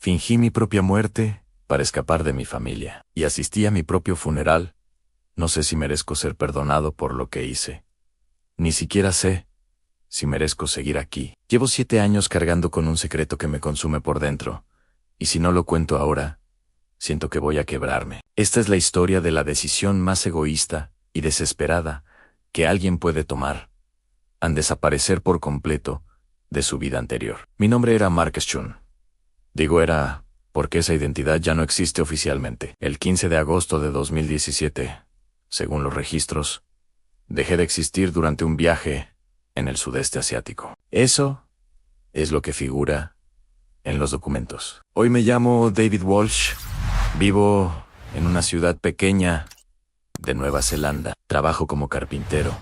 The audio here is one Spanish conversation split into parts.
Fingí mi propia muerte para escapar de mi familia, y asistí a mi propio funeral. No sé si merezco ser perdonado por lo que hice. Ni siquiera sé si merezco seguir aquí. Llevo 7 años cargando con un secreto que me consume por dentro, y si no lo cuento ahora, siento que voy a quebrarme. Esta es la historia de la decisión más egoísta y desesperada que alguien puede tomar: en desaparecer por completo de su vida anterior. Mi nombre era Marques Chun. Digo era porque esa identidad ya no existe oficialmente. El 15 de agosto de 2017, según los registros, dejé de existir durante un viaje en el sudeste asiático. Eso es lo que figura en los documentos. Hoy me llamo David Walsh. Vivo en una ciudad pequeña de Nueva Zelanda. Trabajo como carpintero.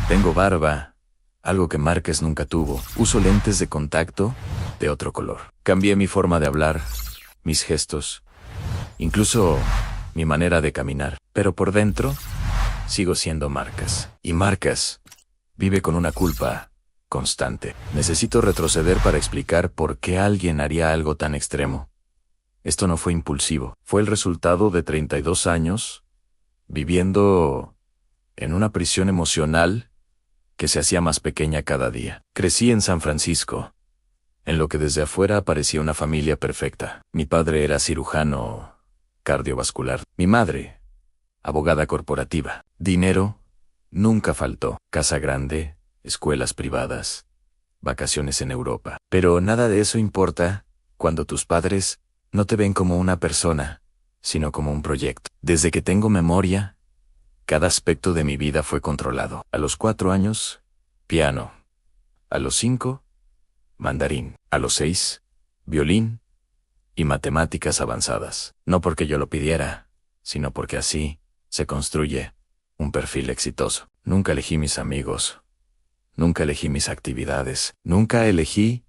Tengo barba, algo que Marques nunca tuvo. Uso lentes de contacto de otro color. Cambié mi forma de hablar, mis gestos, incluso mi manera de caminar. Pero por dentro, sigo siendo Marques. Y Marques vive con una culpa constante. Necesito retroceder para explicar por qué alguien haría algo tan extremo. Esto no fue impulsivo. Fue el resultado de 32 años viviendo en una prisión emocional que se hacía más pequeña cada día. Crecí en San Francisco, en lo que desde afuera parecía una familia perfecta. Mi padre era cirujano cardiovascular. Mi madre, abogada corporativa. Dinero nunca faltó. Casa grande, escuelas privadas, vacaciones en Europa. Pero nada de eso importa cuando tus padres no te ven como una persona, sino como un proyecto. Desde que tengo memoria, cada aspecto de mi vida fue controlado. A los 4 años, piano. A los 5, mandarín. A los 6, violín y matemáticas avanzadas. No porque yo lo pidiera, sino porque así se construye un perfil exitoso. Nunca elegí mis amigos. Nunca elegí mis actividades. Nunca elegí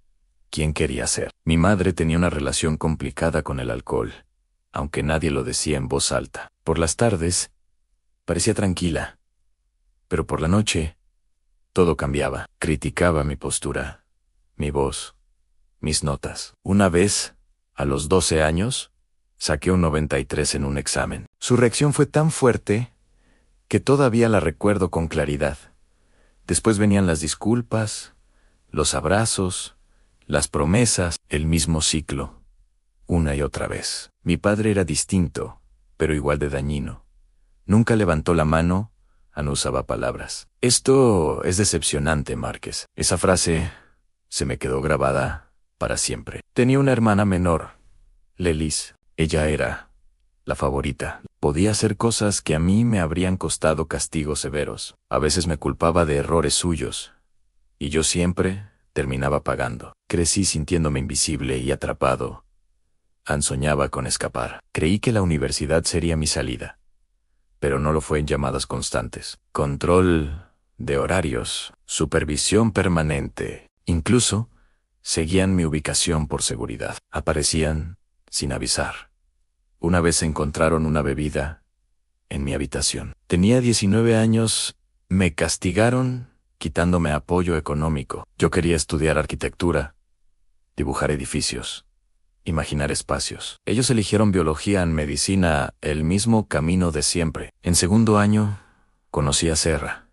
quién quería ser. Mi madre tenía una relación complicada con el alcohol, aunque nadie lo decía en voz alta. Por las tardes, parecía tranquila, pero por la noche, todo cambiaba. Criticaba mi postura, mi voz, mis notas. Una vez, a los 12 años, saqué un 93 en un examen. Su reacción fue tan fuerte que todavía la recuerdo con claridad. Después venían las disculpas, los abrazos, las promesas, el mismo ciclo, una y otra vez. Mi padre era distinto, pero igual de dañino. Nunca levantó la mano, no usaba palabras. Esto es decepcionante, Marques. Esa frase se me quedó grabada para siempre. Tenía una hermana menor, Lelis. Ella era la favorita. Podía hacer cosas que a mí me habrían costado castigos severos. A veces me culpaba de errores suyos, y yo siempre terminaba pagando. Crecí sintiéndome invisible y atrapado. Soñaba con escapar. Creí que la universidad sería mi salida, pero no lo fue en llamadas constantes. Control de horarios, supervisión permanente. Incluso seguían mi ubicación por seguridad. Aparecían sin avisar. Una vez encontraron una bebida en mi habitación. Tenía 19 años. Me castigaron quitándome apoyo económico. Yo quería estudiar arquitectura, dibujar edificios, imaginar espacios. Ellos eligieron biología en medicina, el mismo camino de siempre. En segundo año, conocí a Serra.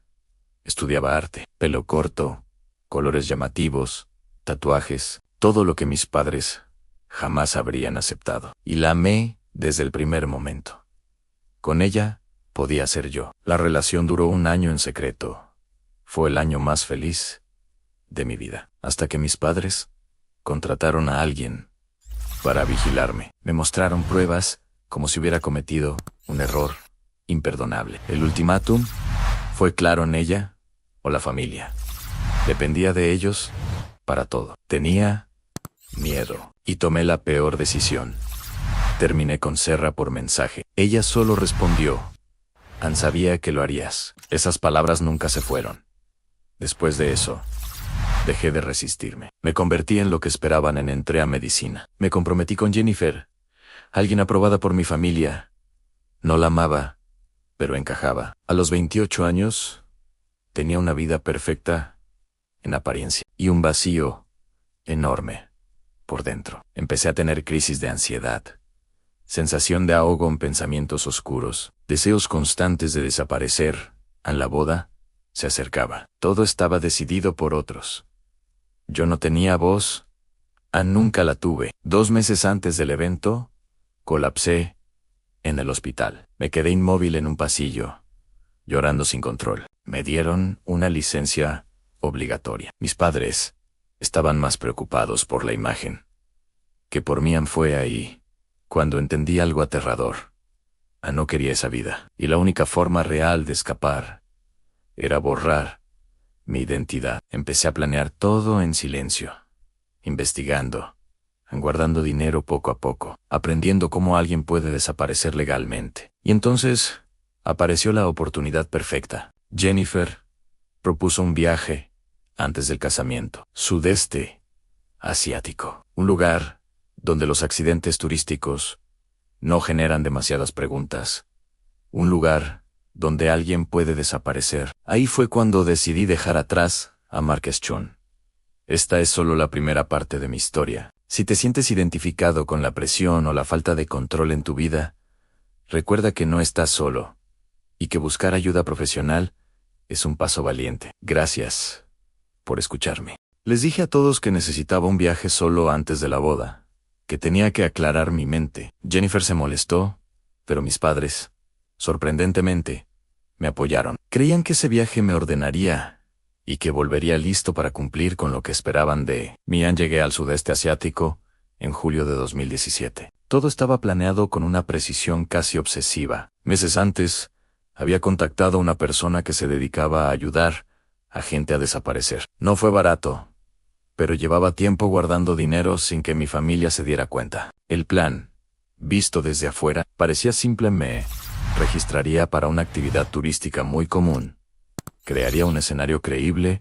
Estudiaba arte, pelo corto, colores llamativos, tatuajes, todo lo que mis padres jamás habrían aceptado. Y la amé desde el primer momento. Con ella podía ser yo. La relación duró 1 año en secreto. Fue el año más feliz de mi vida, hasta que mis padres contrataron a alguien para vigilarme. Me mostraron pruebas como si hubiera cometido un error imperdonable. El ultimátum fue claro: en ella o la familia. Dependía de ellos para todo. Tenía miedo y tomé la peor decisión. Terminé con Serra por mensaje. Ella solo respondió: sabía que lo harías. Esas palabras nunca se fueron. Después de eso, dejé de resistirme. Me convertí en lo que esperaban entré a medicina. Me comprometí con Jennifer, alguien aprobada por mi familia. No la amaba, pero encajaba. A los 28 años, tenía una vida perfecta en apariencia y un vacío enorme por dentro. Empecé a tener crisis de ansiedad, sensación de ahogo en pensamientos oscuros, deseos constantes de desaparecer. A la boda se acercaba. Todo estaba decidido por otros. Yo no tenía voz. Nunca la tuve. 2 meses antes del evento, colapsé en el hospital. Me quedé inmóvil en un pasillo, llorando sin control. Me dieron una licencia obligatoria. Mis padres estaban más preocupados por la imagen que por mí. Fue ahí cuando entendí algo aterrador. No quería esa vida, y la única forma real de escapar era borrar mi identidad. Empecé a planear todo en silencio, investigando, guardando dinero poco a poco, aprendiendo cómo alguien puede desaparecer legalmente. Y entonces apareció la oportunidad perfecta. Jennifer propuso un viaje antes del casamiento. Sudeste asiático, un lugar donde los accidentes turísticos no generan demasiadas preguntas. Un lugar donde alguien puede desaparecer. Ahí fue cuando decidí dejar atrás a Marques Chun. Esta es solo la primera parte de mi historia. Si te sientes identificado con la presión o la falta de control en tu vida, recuerda que no estás solo, y que buscar ayuda profesional es un paso valiente. Gracias por escucharme. Les dije a todos que necesitaba un viaje solo antes de la boda, que tenía que aclarar mi mente. Jennifer se molestó, pero mis padres, sorprendentemente, me apoyaron. Creían que ese viaje me ordenaría y que volvería listo para cumplir con lo que esperaban de mí. Llegué al sudeste asiático en julio de 2017. Todo estaba planeado con una precisión casi obsesiva. Meses antes, había contactado a una persona que se dedicaba a ayudar a gente a desaparecer. No fue barato, pero llevaba tiempo guardando dinero sin que mi familia se diera cuenta. El plan, visto desde afuera, parecía simple. Me registraría para una actividad turística muy común, crearía un escenario creíble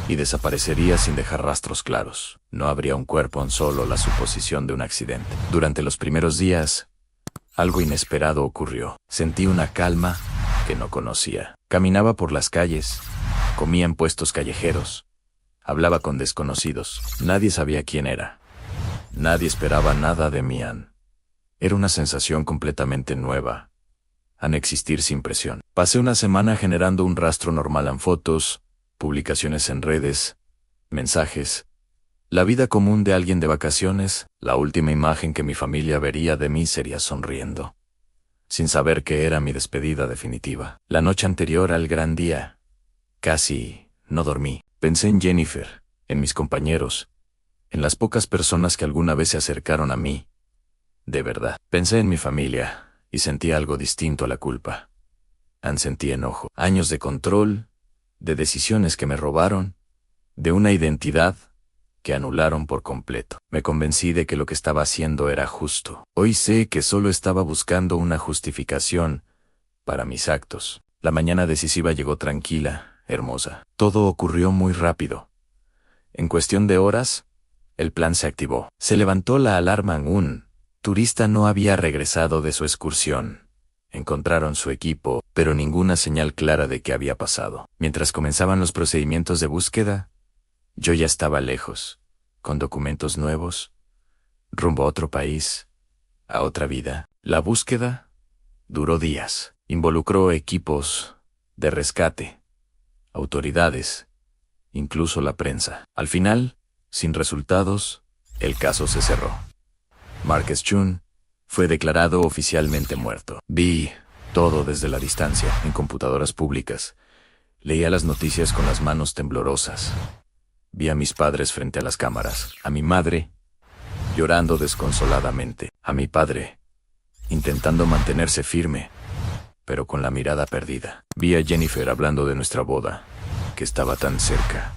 y desaparecería sin dejar rastros claros. No habría un cuerpo, solo la suposición de un accidente. Durante los primeros días, algo inesperado ocurrió. Sentí una calma que no conocía. Caminaba por las calles, comía en puestos callejeros, hablaba con desconocidos. Nadie sabía quién era. Nadie esperaba nada de mí. Era una sensación completamente nueva. Existir sin presión. Pasé una semana generando un rastro normal en fotos, publicaciones en redes, mensajes. La vida común de alguien de vacaciones. La última imagen que mi familia vería de mí sería sonriendo, sin saber que era mi despedida definitiva. La noche anterior al gran día, casi no dormí. Pensé en Jennifer, en mis compañeros, en las pocas personas que alguna vez se acercaron a mí. De verdad. Pensé en mi familia y sentí algo distinto a la culpa. Sentí enojo. Años de control, de decisiones que me robaron, de una identidad que anularon por completo. Me convencí de que lo que estaba haciendo era justo. Hoy sé que solo estaba buscando una justificación para mis actos. La mañana decisiva llegó tranquila, hermosa. Todo ocurrió muy rápido. En cuestión de horas, el plan se activó. Se levantó la alarma. Un turista no había regresado de su excursión. Encontraron su equipo, pero ninguna señal clara de qué había pasado. Mientras comenzaban los procedimientos de búsqueda, yo ya estaba lejos, con documentos nuevos, rumbo a otro país, a otra vida. La búsqueda duró días. Involucró equipos de rescate, autoridades, incluso la prensa. Al final, sin resultados, el caso se cerró. Marques Chun fue declarado oficialmente muerto. Vi todo desde la distancia, en computadoras públicas. Leía las noticias con las manos temblorosas. Vi a mis padres frente a las cámaras, a mi madre llorando desconsoladamente, a mi padre intentando mantenerse firme, pero con la mirada perdida. Vi a Jennifer hablando de nuestra boda, que estaba tan cerca,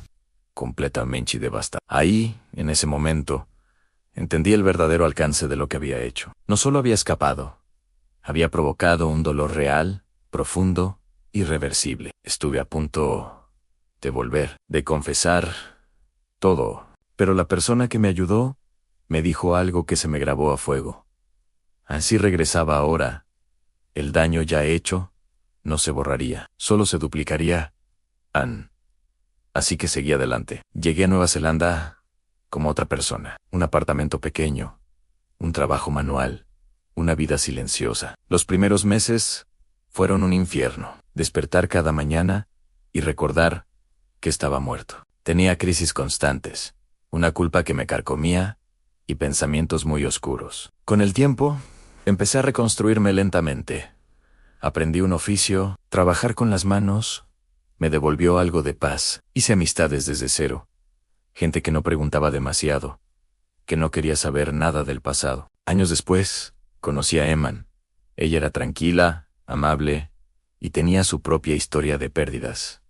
completamente devastada. Ahí, en ese momento, entendí el verdadero alcance de lo que había hecho. No solo había escapado, había provocado un dolor real, profundo, irreversible. Estuve a punto de volver, de confesar todo, pero la persona que me ayudó me dijo algo que se me grabó a fuego. Así regresaba ahora, el daño ya hecho no se borraría, solo se duplicaría. Así que seguí adelante. Llegué a Nueva Zelanda como otra persona. Un apartamento pequeño, un trabajo manual, una vida silenciosa. Los primeros meses fueron un infierno. Despertar cada mañana y recordar que estaba muerto. Tenía crisis constantes, una culpa que me carcomía y pensamientos muy oscuros. Con el tiempo, empecé a reconstruirme lentamente. Aprendí un oficio, trabajar con las manos me devolvió algo de paz. Hice amistades desde cero, gente que no preguntaba demasiado, que no quería saber nada del pasado. Años después, conocí a Eman. Ella era tranquila, amable y tenía su propia historia de pérdidas.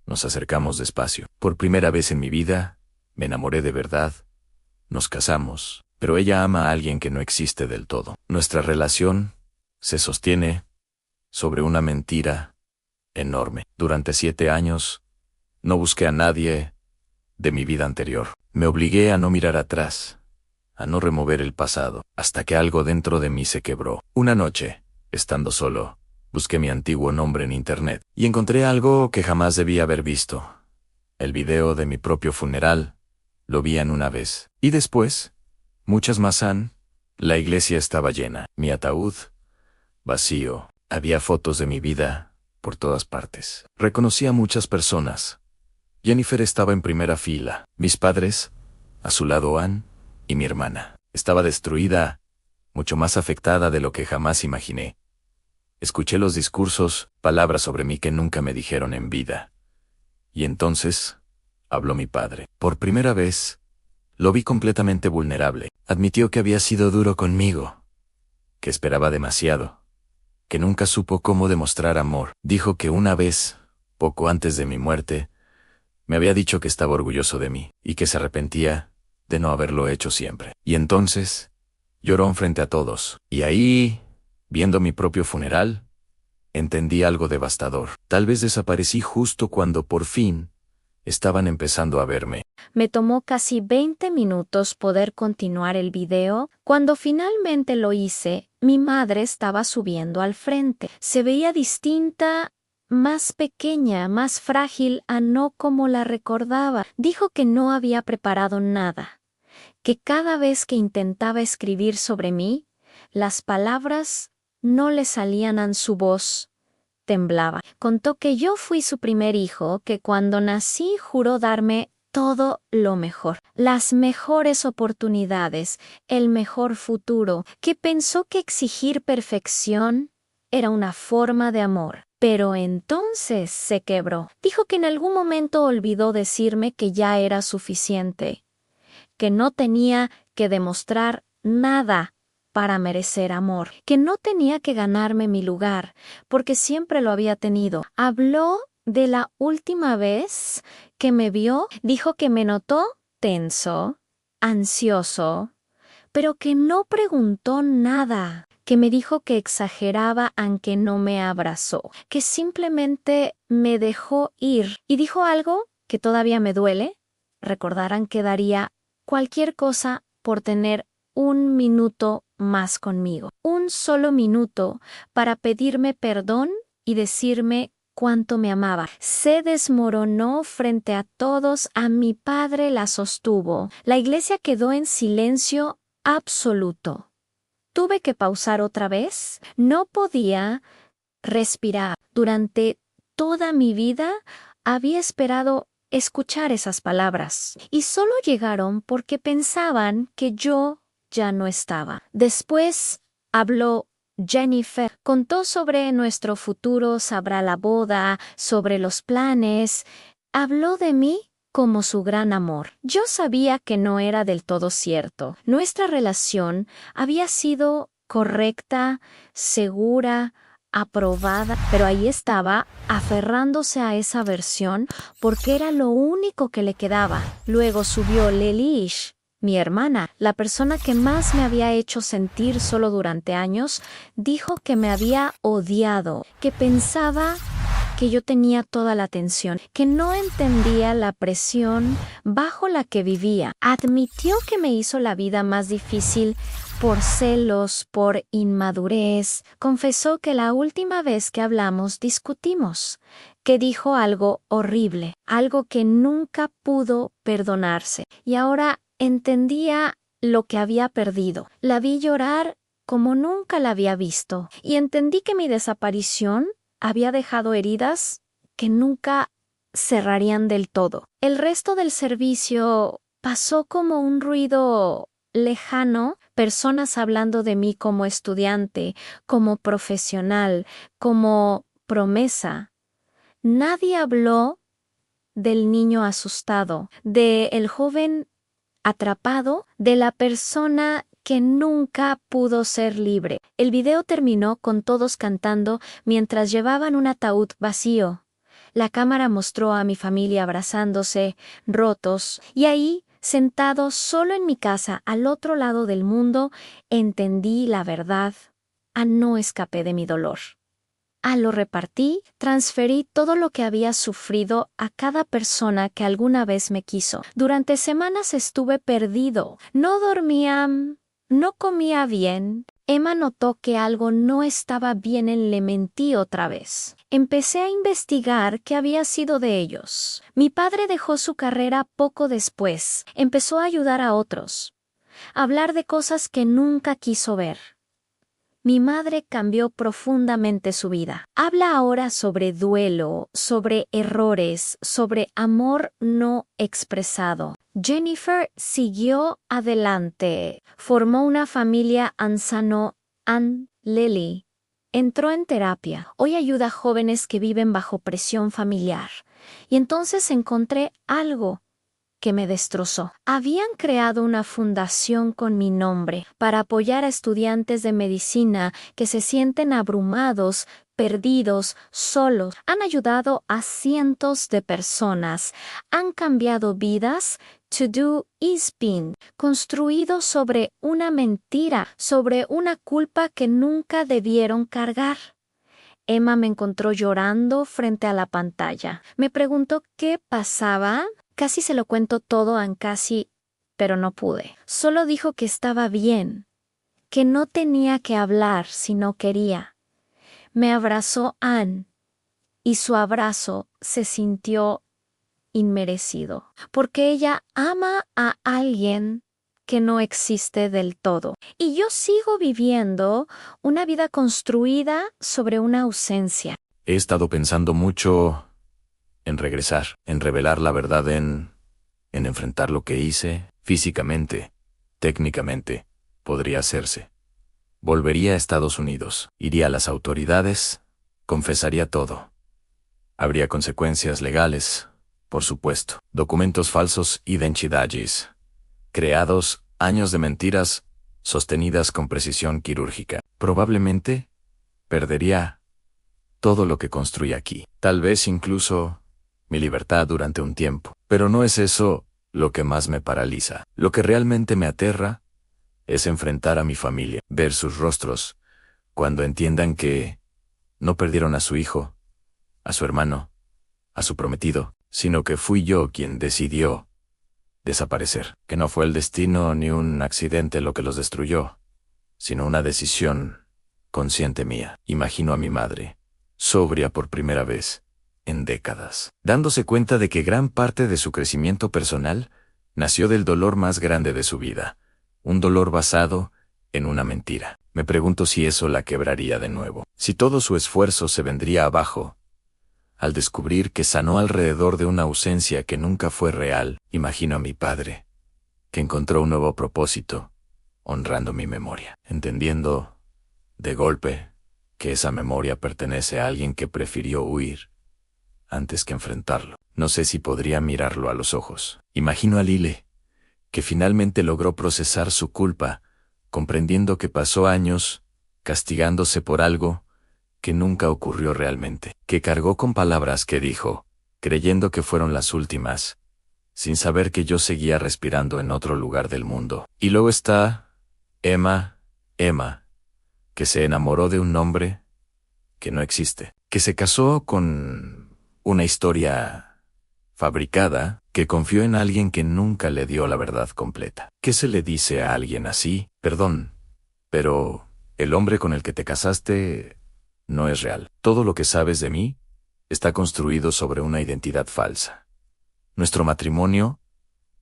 Nos acercamos despacio. Por primera vez en mi vida, me enamoré de verdad. Nos casamos, pero ella ama a alguien que no existe del todo. Nuestra relación se sostiene sobre una mentira enorme. Durante 7 años, no busqué a nadie de mi vida anterior. Me obligué a no mirar atrás, a no remover el pasado, hasta que algo dentro de mí se quebró. Una noche, estando solo, busqué mi antiguo nombre en internet y encontré algo que jamás debía haber visto. El video de mi propio funeral. Lo vi en una vez. Y después, muchas más han. La iglesia estaba llena. Mi ataúd, vacío. Había fotos de mi vida por todas partes. Reconocí a muchas personas. Jennifer estaba en primera fila. Mis padres, a su lado Ann y mi hermana. Estaba destruida, mucho más afectada de lo que jamás imaginé. Escuché los discursos, palabras sobre mí que nunca me dijeron en vida. Y entonces, habló mi padre. Por primera vez, lo vi completamente vulnerable. Admitió que había sido duro conmigo, que esperaba demasiado, que nunca supo cómo demostrar amor. Dijo que una vez, poco antes de mi muerte, me había dicho que estaba orgulloso de mí y que se arrepentía de no haberlo hecho siempre. Y entonces, lloró frente a todos. Y ahí, viendo mi propio funeral, entendí algo devastador. Tal vez desaparecí justo cuando por fin estaban empezando a verme. Me tomó casi 20 minutos poder continuar el video. Cuando finalmente lo hice, mi madre estaba subiendo al frente. Se veía distinta, más pequeña, más frágil a no como la recordaba. Dijo que no había preparado nada, que cada vez que intentaba escribir sobre mí, las palabras no le salían a su voz. Temblaba. Contó que yo fui su primer hijo, que cuando nací juró darme todo lo mejor, las mejores oportunidades, el mejor futuro, que pensó que exigir perfección era una forma de amor. Pero entonces se quebró. Dijo que en algún momento olvidó decirme que ya era suficiente, que no tenía que demostrar nada para merecer amor, que no tenía que ganarme mi lugar, porque siempre lo había tenido. Habló de la última vez que me vio, dijo que me notó tenso, ansioso, pero que no preguntó nada, que me dijo que exageraba aunque no me abrazó, que simplemente me dejó ir. Y dijo algo que todavía me duele. Recordarán que daría cualquier cosa por tener un minuto más conmigo. Un solo minuto para pedirme perdón y decirme cuánto me amaba. Se desmoronó frente a todos. A mi padre la sostuvo. La iglesia quedó en silencio absoluto. Tuve que pausar otra vez. No podía respirar. Durante toda mi vida había esperado escuchar esas palabras, y solo llegaron porque pensaban que yo ya no estaba. Después habló Jennifer, contó sobre nuestro futuro, sabrá la boda, sobre los planes. Habló de mí como su gran amor. Yo sabía que no era del todo cierto. Nuestra relación había sido correcta, segura, aprobada, pero ahí estaba, aferrándose a esa versión porque era lo único que le quedaba. Luego subió Lelish, mi hermana, la persona que más me había hecho sentir solo durante años, dijo que me había odiado, que pensaba que yo tenía toda la atención, que no entendía la presión bajo la que vivía. Admitió que me hizo la vida más difícil por celos, por inmadurez. Confesó que la última vez que hablamos discutimos, que dijo algo horrible, algo que nunca pudo perdonarse. Y ahora Entendía lo que había perdido. La vi llorar como nunca la había visto, y entendí que mi desaparición había dejado heridas que nunca cerrarían del todo. El resto del servicio pasó como un ruido lejano, personas hablando de mí como estudiante, como profesional, como promesa. Nadie habló del niño asustado, del joven atrapado, de la persona que nunca pudo ser libre. El video terminó con todos cantando mientras llevaban un ataúd vacío. La cámara mostró a mi familia abrazándose, rotos, y ahí, sentado solo en mi casa al otro lado del mundo, entendí la verdad. No escapé de mi dolor. Lo repartí, transferí todo lo que había sufrido a cada persona que alguna vez me quiso. Durante semanas estuve perdido. No dormía, no comía bien. Emma notó que algo no estaba bien y le mentí otra vez. Empecé a investigar qué había sido de ellos. Mi padre dejó su carrera poco después. Empezó a ayudar a otros. A hablar de cosas que nunca quiso ver. Mi madre cambió profundamente su vida. Habla ahora sobre duelo, sobre errores, sobre amor no expresado. Jennifer siguió adelante. Formó una familia ansano, Ann Lily. Entró en terapia. Hoy ayuda a jóvenes que viven bajo presión familiar. Y entonces encontré algo que me destrozó. Habían creado una fundación con mi nombre para apoyar a estudiantes de medicina que se sienten abrumados, perdidos, solos. Han ayudado a cientos de personas. Han cambiado vidas. To Do Is Been, construido sobre una mentira, sobre una culpa que nunca debieron cargar. Emma me encontró llorando frente a la pantalla. Me preguntó qué pasaba. Casi se lo cuento todo a Casi, pero no pude. Solo dijo que estaba bien, que no tenía que hablar si no quería. Me abrazó Ann, y su abrazo se sintió inmerecido, porque ella ama a alguien que no existe del todo. Y yo sigo viviendo una vida construida sobre una ausencia. He estado pensando mucho en regresar, en revelar la verdad, en enfrentar lo que hice físicamente, técnicamente, podría hacerse. Volvería a Estados Unidos, iría a las autoridades, confesaría todo. Habría consecuencias legales, por supuesto. Documentos falsos, identidades creados, años de mentiras sostenidas con precisión quirúrgica. Probablemente perdería todo lo que construí aquí. Tal vez incluso mi libertad durante un tiempo. Pero no es eso lo que más me paraliza. Lo que realmente me aterra es enfrentar a mi familia, ver sus rostros, cuando entiendan que no perdieron a su hijo, a su hermano, a su prometido, sino que fui yo quien decidió desaparecer, que no fue el destino ni un accidente lo que los destruyó, sino una decisión consciente mía. Imagino a mi madre, sobria por primera vez en décadas, dándose cuenta de que gran parte de su crecimiento personal nació del dolor más grande de su vida, un dolor basado en una mentira. Me pregunto si eso la quebraría de nuevo, si todo su esfuerzo se vendría abajo al descubrir que sanó alrededor de una ausencia que nunca fue real. Imagino a mi padre, que encontró un nuevo propósito, honrando mi memoria, entendiendo, de golpe, que esa memoria pertenece a alguien que prefirió huir antes que enfrentarlo. No sé si podría mirarlo a los ojos. Imagino a Lile, que finalmente logró procesar su culpa, comprendiendo que pasó años castigándose por algo que nunca ocurrió realmente, que cargó con palabras que dijo, creyendo que fueron las últimas, sin saber que yo seguía respirando en otro lugar del mundo. Y luego está Emma, que se enamoró de un hombre que no existe, que se casó con una historia fabricada, que confió en alguien que nunca le dio la verdad completa. ¿Qué se le dice a alguien así? Perdón, pero el hombre con el que te casaste no es real. Todo lo que sabes de mí está construido sobre una identidad falsa. Nuestro matrimonio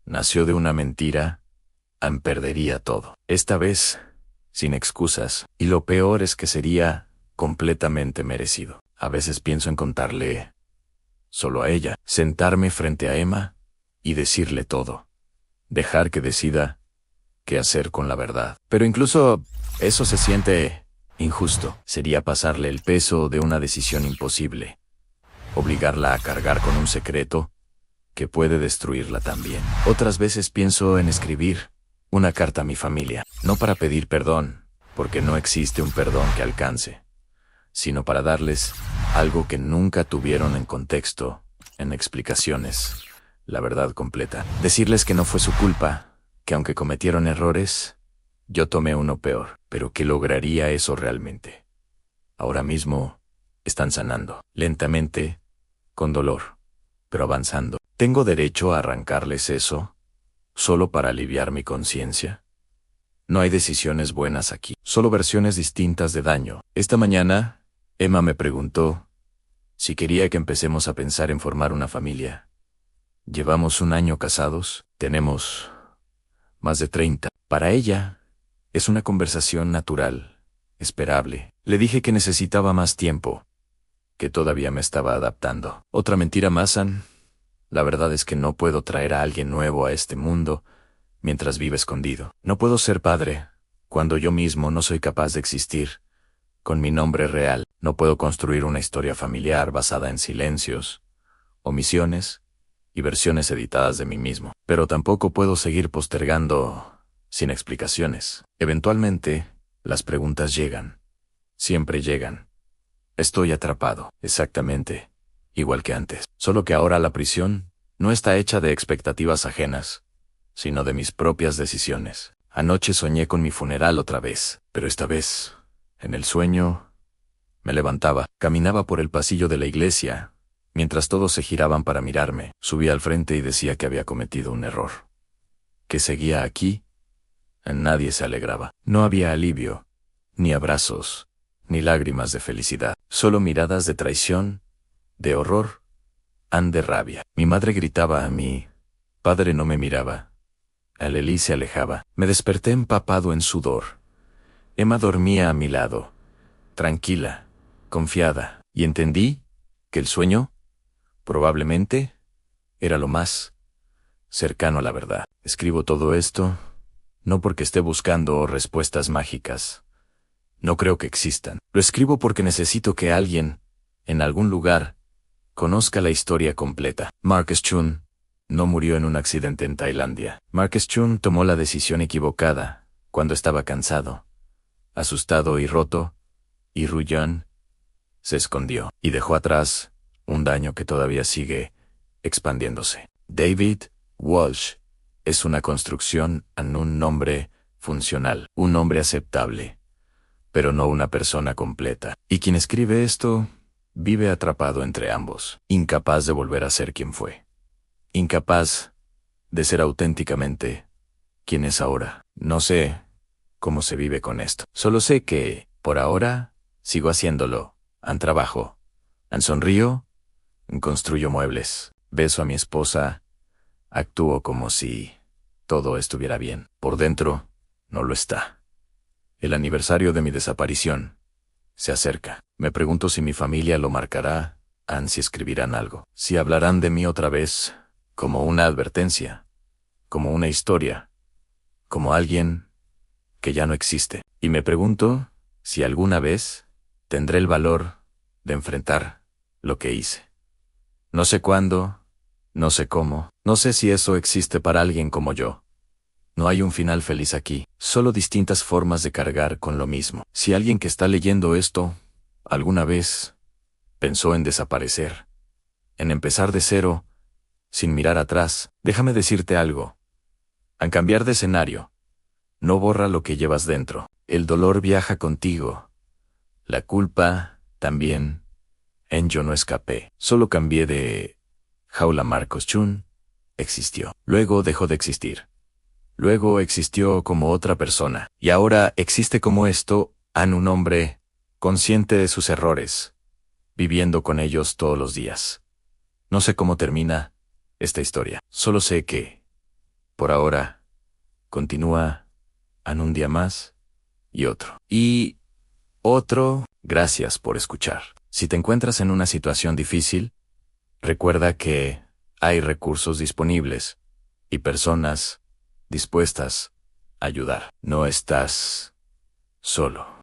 nació de una mentira perdería todo. Esta vez, sin excusas, y lo peor es que sería completamente merecido. A veces pienso en contarle solo a ella, sentarme frente a Emma y decirle todo. Dejar que decida qué hacer con la verdad. Pero incluso eso se siente injusto. Sería pasarle el peso de una decisión imposible. Obligarla a cargar con un secreto que puede destruirla también. Otras veces pienso en escribir una carta a mi familia, no para pedir perdón, porque no existe un perdón que alcance, sino para darles algo que nunca tuvieron en contexto, en explicaciones, la verdad completa. Decirles que no fue su culpa, que aunque cometieron errores, yo tomé uno peor, pero que lograría eso realmente. Ahora mismo están sanando, lentamente, con dolor, pero avanzando. ¿Tengo derecho a arrancarles eso, solo para aliviar mi conciencia? No hay decisiones buenas aquí, solo versiones distintas de daño. Esta mañana, Emma me preguntó si quería que empecemos a pensar en formar una familia. Llevamos 1 año casados, tenemos más de 30. Para ella, es una conversación natural, esperable. Le dije que necesitaba más tiempo, que todavía me estaba adaptando. Otra mentira más, Ann. La verdad es que no puedo traer a alguien nuevo a este mundo mientras vive escondido. No puedo ser padre cuando yo mismo no soy capaz de existir con mi nombre real. No puedo construir una historia familiar basada en silencios, omisiones y versiones editadas de mí mismo. Pero tampoco puedo seguir postergando sin explicaciones. Eventualmente, las preguntas llegan. Siempre llegan. Estoy atrapado, exactamente, igual que antes. Solo que ahora la prisión no está hecha de expectativas ajenas, sino de mis propias decisiones. Anoche soñé con mi funeral otra vez, pero esta vez, en el sueño, me levantaba, caminaba por el pasillo de la iglesia, mientras todos se giraban para mirarme. Subía al frente y decía que había cometido un error. Que seguía aquí. Nadie se alegraba. No había alivio, ni abrazos, ni lágrimas de felicidad. Solo miradas de traición, de horror, de rabia. Mi madre gritaba a mí. Padre no me miraba. Aleli se alejaba. Me desperté empapado en sudor. Emma dormía a mi lado, tranquila, confiada, y entendí que el sueño, probablemente, era lo más cercano a la verdad. Escribo todo esto, no porque esté buscando respuestas mágicas. No creo que existan. Lo escribo porque necesito que alguien, en algún lugar, conozca la historia completa. Marcus Chun no murió en un accidente en Tailandia. Marcus Chun tomó la decisión equivocada cuando estaba cansado, asustado y roto, y Ruyan se escondió y dejó atrás un daño que todavía sigue expandiéndose. David Walsh es una construcción en un nombre funcional, un nombre aceptable, pero no una persona completa. Y quien escribe esto vive atrapado entre ambos, incapaz de volver a ser quien fue, incapaz de ser auténticamente quien es ahora. No sé cómo se vive con esto. Solo sé que, por ahora, sigo haciéndolo. Trabajo, sonrío, construyo muebles, beso a mi esposa, actúo como si todo estuviera bien. Por dentro, no lo está. El aniversario de mi desaparición se acerca. Me pregunto si mi familia lo marcará, si escribirán algo, si hablarán de mí otra vez, como una advertencia, como una historia, como alguien que ya no existe. Y me pregunto si alguna vez tendré el valor de enfrentar lo que hice. No sé cuándo, no sé cómo, no sé si eso existe para alguien como yo. No hay un final feliz aquí, solo distintas formas de cargar con lo mismo. Si alguien que está leyendo esto, alguna vez, pensó en desaparecer, en empezar de cero, sin mirar atrás, déjame decirte algo. Al cambiar de escenario, no borra lo que llevas dentro. El dolor viaja contigo. La culpa, también. Yo no escapé. Solo cambié de jaula. Marcus Chun existió. Luego dejó de existir. Luego existió como otra persona. Y ahora existe como esto, un hombre consciente de sus errores, viviendo con ellos todos los días. No sé cómo termina esta historia. Solo sé que, por ahora, Continúa en un día más y otro. Y otro, gracias por escuchar. Si te encuentras en una situación difícil, recuerda que hay recursos disponibles y personas dispuestas a ayudar. No estás solo.